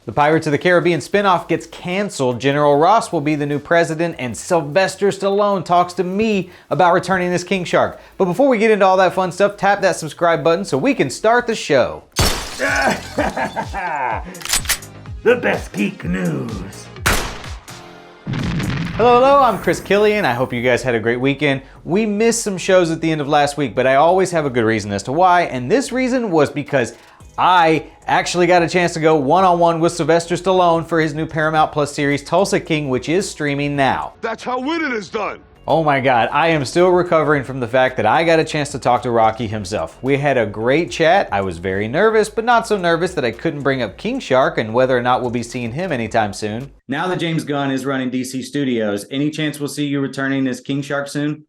The Pirates of the Caribbean spinoff gets canceled, General Ross will be the new president, and Sylvester Stallone talks to me about returning as King Shark. But before we get into all that fun stuff, tap that subscribe button so we can start the show. The best geek news. Hello, I'm Chris Killian. I hope you guys had a great weekend. We missed some shows at the end of last week, but I always have a good reason as to why, and this reason was because I actually got a chance to go one-on-one with Sylvester Stallone for his new Paramount Plus series, Tulsa King, which is streaming now. That's how winning is done. Oh my God, I am still recovering from the fact that I got a chance to talk to Rocky himself. We had a great chat. I was very nervous, but not so nervous that I couldn't bring up King Shark and whether or not we'll be seeing him anytime soon. Now that James Gunn is running DC Studios, any chance we'll see you returning as King Shark soon?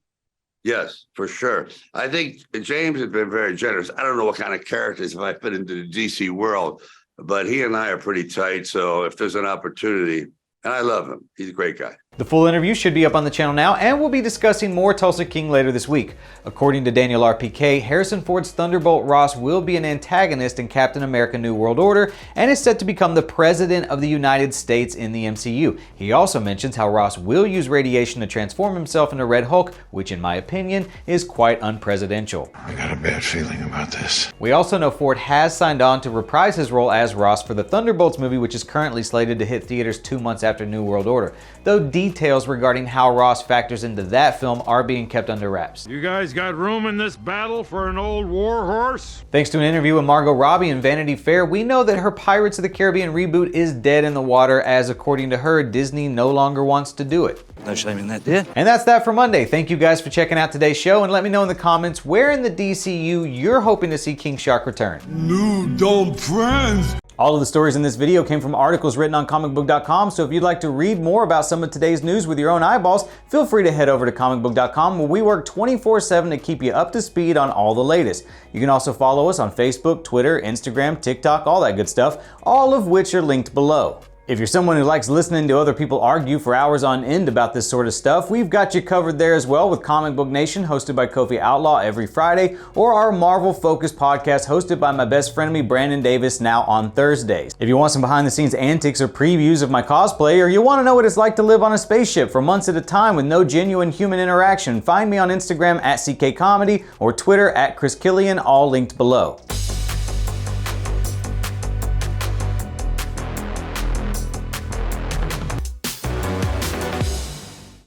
Yes, for sure. I think James has been very generous. I don't know what kind of characters if I fit into the DC world, but he and I are pretty tight. So if there's an opportunity, and I love him, he's a great guy. The full interview should be up on the channel now, and we'll be discussing more Tulsa King later this week. According to Daniel RPK, Harrison Ford's Thunderbolt Ross will be an antagonist in Captain America New World Order and is set to become the President of the United States in the MCU. He also mentions how Ross will use radiation to transform himself into Red Hulk, which in my opinion is quite unpresidential. I got a bad feeling about this. We also know Ford has signed on to reprise his role as Ross for the Thunderbolts movie, which is currently slated to hit theaters 2 months after New World Order, though details regarding how Ross factors into that film are being kept under wraps. You guys got room in this battle for an old war horse? Thanks to an interview with Margot Robbie in Vanity Fair, we know that her Pirates of the Caribbean reboot is dead in the water, as according to her, Disney no longer wants to do it. No shame in that, dear. And that's that for Monday. Thank you guys for checking out today's show, and let me know in the comments where in the DCU you're hoping to see King Shark return. New dumb friends. All of the stories in this video came from articles written on ComicBook.com, so if you'd like to read more about some of today's news with your own eyeballs, feel free to head over to ComicBook.com, where we work 24/7 to keep you up to speed on all the latest. You can also follow us on Facebook, Twitter, Instagram, TikTok, all that good stuff, all of which are linked below. If you're someone who likes listening to other people argue for hours on end about this sort of stuff, we've got you covered there as well with Comic Book Nation, hosted by Kofi Outlaw every Friday, or our Marvel-focused podcast hosted by my best frenemy Brandon Davis, now on Thursdays. If you want some behind-the-scenes antics or previews of my cosplay, or you want to know what it's like to live on a spaceship for months at a time with no genuine human interaction, find me on Instagram at CKComedy or Twitter at Chris Killian, all linked below.